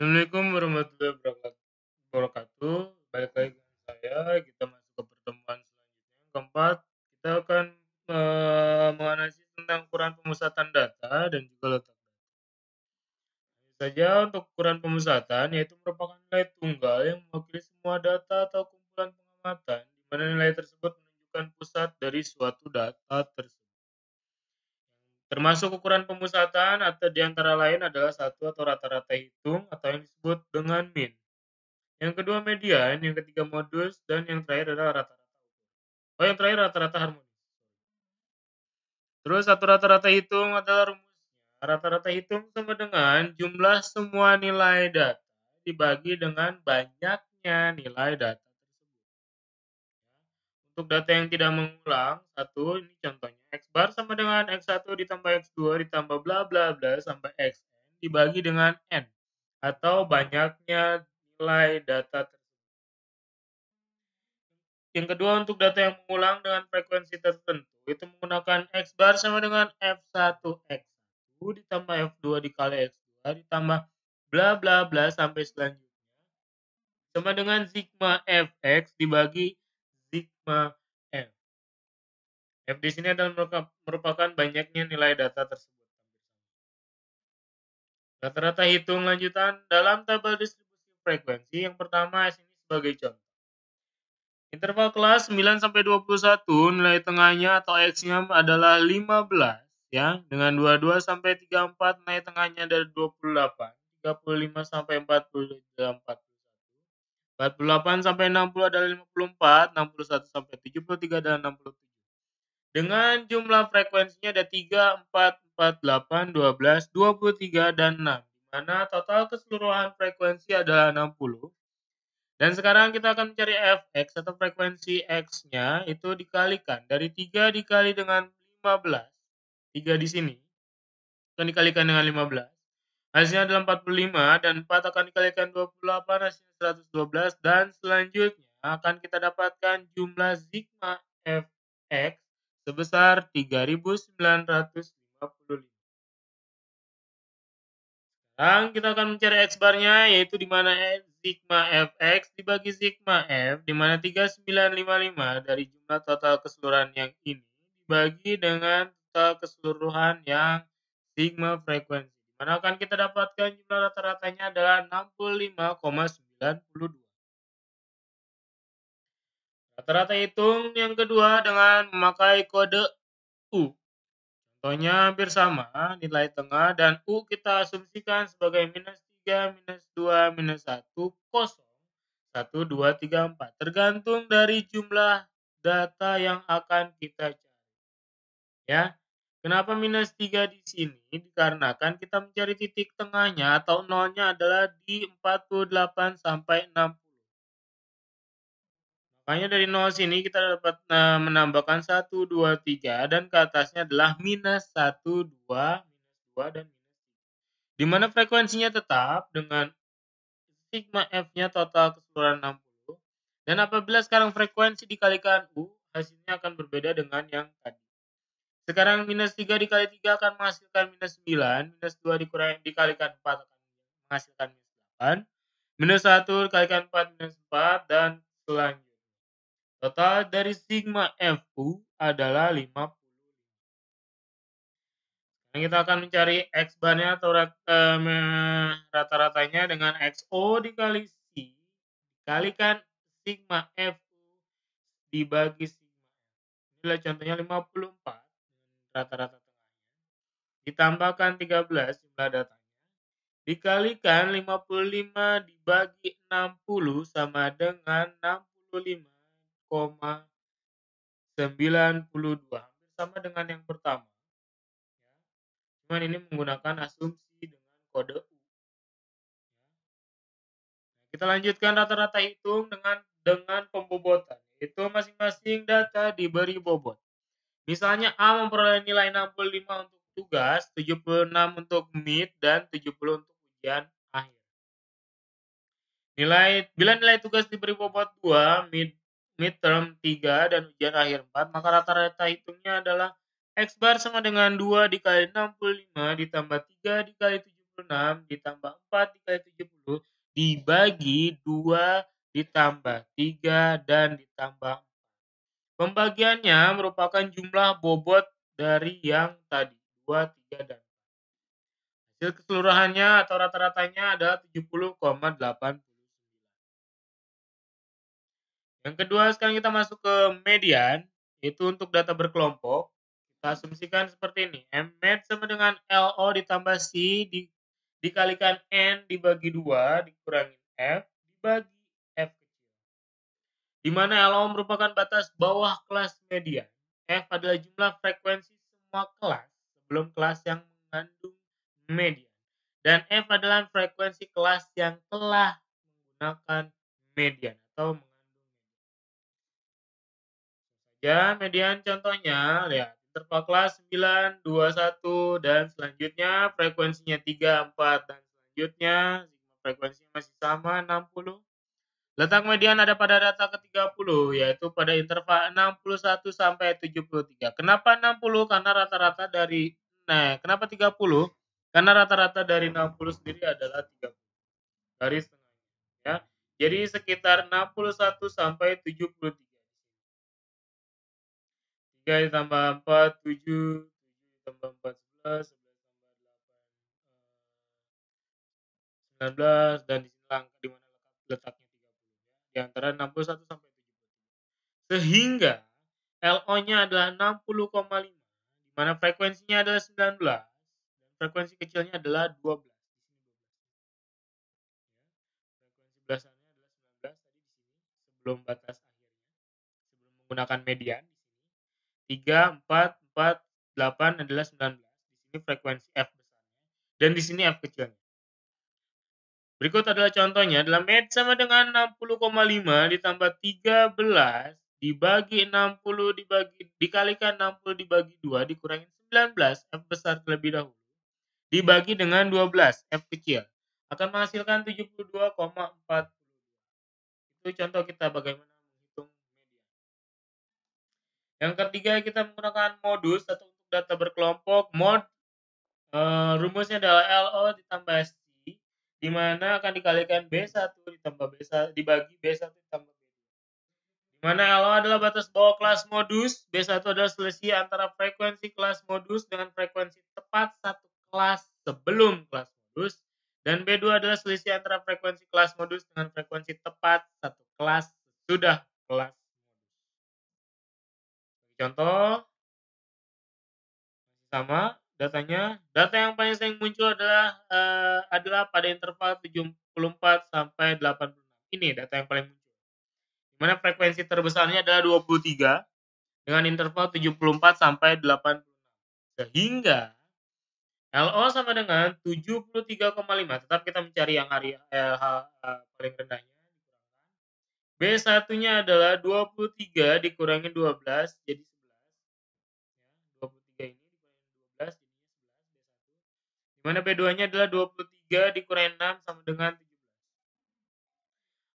Assalamualaikum warahmatullahi wabarakatuh. Balik lagi dengan saya. Kita masuk ke pertemuan selanjutnya. Yang keempat, kita akan menganalisis tentang ukuran pemusatan data dan juga letak data. Hanya saja untuk ukuran pemusatan yaitu merupakan nilai tunggal yang mewakili semua data atau kumpulan pengamatan, di mana nilai tersebut menunjukkan pusat dari suatu data tersebut. Termasuk ukuran pemusatan atau di antara lain adalah satu atau rata-rata hitung atau yang disebut dengan mean. Yang kedua median, yang ketiga modus, dan yang terakhir adalah rata-rata. Oh, yang terakhir rata-rata harmonis. Terus satu rata-rata hitung adalah rumusnya. Rata-rata hitung sama dengan jumlah semua nilai data dibagi dengan banyaknya nilai data tersebut. Untuk data yang tidak mengulang, satu ini contohnya x bar sama dengan x1 ditambah x2 ditambah bla bla bla sampai xn dibagi dengan n atau banyaknya nilai data tersebut. Yang kedua, untuk data yang mengulang dengan frekuensi tertentu, itu menggunakan X bar sama dengan F1 X1 ditambah F2 dikali X2 ditambah bla bla bla sampai selanjutnya sama dengan sigma Fx dibagi sigma F. F di sini adalah merupakan banyaknya nilai data tersebut. Rata-rata hitung lanjutan dalam tabel distribusi frekuensi. Yang pertama sini sebagai contoh. Interval kelas 9 sampai 21, nilai tengahnya atau X-nya adalah 15 ya, dengan 22 sampai 34 nilai tengahnya dari 28, 35 sampai 40 adalah 41, 48 sampai 60 adalah 54, 61 sampai 73 adalah 67. Dengan jumlah frekuensinya ada 3, 4, 4, 8, 12, 23 dan 6, di mana total keseluruhan frekuensi adalah 60. Dan sekarang kita akan mencari fx atau frekuensi x-nya itu dikalikan dari 3 dikali dengan 15. 3 di sini akan dikalikan dengan 15. Hasilnya adalah 45 dan 4 akan dikalikan 28 hasilnya 112 dan selanjutnya akan kita dapatkan jumlah sigma fx sebesar 3955. Sekarang kita akan mencari X barnya yaitu di mana sigma Fx dibagi sigma F di mana 3955 dari jumlah total keseluruhan yang ini dibagi dengan total keseluruhan yang sigma frekuensi. Di mana akan kita dapatkan jumlah rata-ratanya adalah 65,92. Rata-rata hitung yang kedua dengan memakai kode U. Contohnya hampir sama, nilai tengah dan U kita asumsikan sebagai minus 3, minus 2, minus 1, kosong, 1, 2, 3, 4. Tergantung dari jumlah data yang akan kita cari. Ya, kenapa minus 3 di sini? Dikarenakan kita mencari titik tengahnya atau nolnya adalah di 48 sampai 60. Makanya dari 0 sini kita dapat menambahkan 1, 2, 3 dan ke atasnya adalah minus 1, 2, minus 2 dan minus 3. Di mana frekuensinya tetap dengan sigma F-nya total keseluruhan 60. Dan apabila sekarang frekuensi dikalikan U, hasilnya akan berbeda dengan yang tadi. Sekarang minus 3 dikali 3 akan menghasilkan minus 9, minus 2 dikalikan 4 akan menghasilkan minus 8, minus 1 dikalikan 4 minus 4 dan selanjutnya. Total dari sigma FU adalah 50. Sekarang kita akan mencari X barnya atau rata-ratanya dengan XO dikali C dikalikan sigma FU dibagi sigma F. Inilah contohnya 54 rata-rata tengahnya. Ditambahkan 13 jumlah datanya. Dikalikan 55 dibagi 60 sama dengan 65,92. Hampir sama dengan yang pertama. Cuman ini menggunakan asumsi dengan kode U. Kita lanjutkan rata-rata hitung dengan pembobotan. Itu masing-masing data diberi bobot. Misalnya A memperoleh nilai 65 untuk tugas, 76 untuk mid, dan 70 untuk ujian akhir. Bila nilai tugas diberi bobot 2, midterm 3, dan ujian akhir 4, maka rata-rata hitungnya adalah X bar sama dengan 2 dikali 65 ditambah 3 dikali 76 ditambah 4 dikali 70 dibagi 2 ditambah 3 dan ditambah 4. Pembagiannya merupakan jumlah bobot dari yang tadi, 2, 3, dan 4. Hasil keseluruhannya atau rata-ratanya adalah 70,8. Yang kedua, sekarang kita masuk ke median, yaitu untuk data berkelompok. Kita asumsikan seperti ini. Med sama dengan LO ditambah C dikalikan N dibagi 2 dikurangi F dibagi F kecil. Di mana LO merupakan batas bawah kelas median. F adalah jumlah frekuensi semua kelas sebelum kelas yang mengandung median. Dan F adalah frekuensi kelas yang telah menggunakan median atau ya, median contohnya, lihat, interval kelas 9, 2, 1, dan selanjutnya frekuensinya 3, 4, dan selanjutnya frekuensinya masih sama, 60. Letak median ada pada data ke-30, yaitu pada interval 61 sampai 73. Kenapa 60? Karena rata-rata dari, kenapa 30? Karena rata-rata dari 60 sendiri adalah 30. Garis tengahnya, ya. Jadi sekitar 61 sampai 73. 3 ditambah 4, 7, 7 ditambah 4, 11, 11 tambah 8, 19, dan di sini angka di mana letaknya 30, ya, di antara 61 sampai 70. Sehingga LO-nya adalah 60,5, di mana frekuensinya adalah 19, dan frekuensi kecilnya adalah 12. Frekuensi belasannya adalah 19 tadi di sini, sebelum batas akhirnya, sebelum menggunakan median di sini. 3, 4, 4, 8 adalah 19. Di sini frekuensi F besarnya. Dan di sini F kecilnya. Berikut adalah contohnya. Adalah med sama dengan 60,5 ditambah 13 dibagi 60 dikalikan 60 dibagi 2 dikurangi 19 F besar terlebih dahulu. Dibagi dengan 12 F kecil. Akan menghasilkan 72,42. Itu contoh kita bagaimana menghitung median. Yang ketiga, kita menggunakan modus atau untuk data berkelompok. Rumusnya adalah LO ditambah C, di mana akan dikalikan B1 ditambah B1 dibagi B1 ditambah B2. Di mana LO adalah batas bawah kelas modus, B1 adalah selisih antara frekuensi kelas modus dengan frekuensi tepat satu kelas sebelum kelas modus, dan B2 adalah selisih antara frekuensi kelas modus dengan frekuensi tepat satu kelas sesudah kelas modus. Contoh sama datanya. Data yang paling sering muncul adalah pada interval 74 sampai 86. Ini data yang paling muncul. Di mana frekuensi terbesarnya adalah 23 dengan interval 74 sampai 86. Sehingga LO sama dengan 73,5. Tetap kita mencari yang paling rendahnya. B1-nya adalah 23 dikurangi 12 jadi 11. Ya, 23 ini dikurangi 12 jadinya 11 B1. Di mana B2-nya adalah 23 dikurangi 6 sama dengan 17.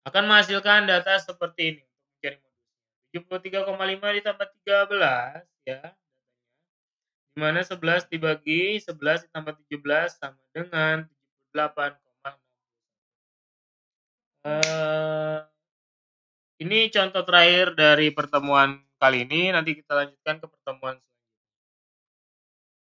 Akan menghasilkan data seperti ini untuk mencari modusnya. 73,5 ditambah 13 ya datanya. Di mana 11 dibagi 11 ditambah 17 sama dengan 78,6. Ini contoh terakhir dari pertemuan kali ini. Nanti kita lanjutkan ke pertemuan selanjutnya.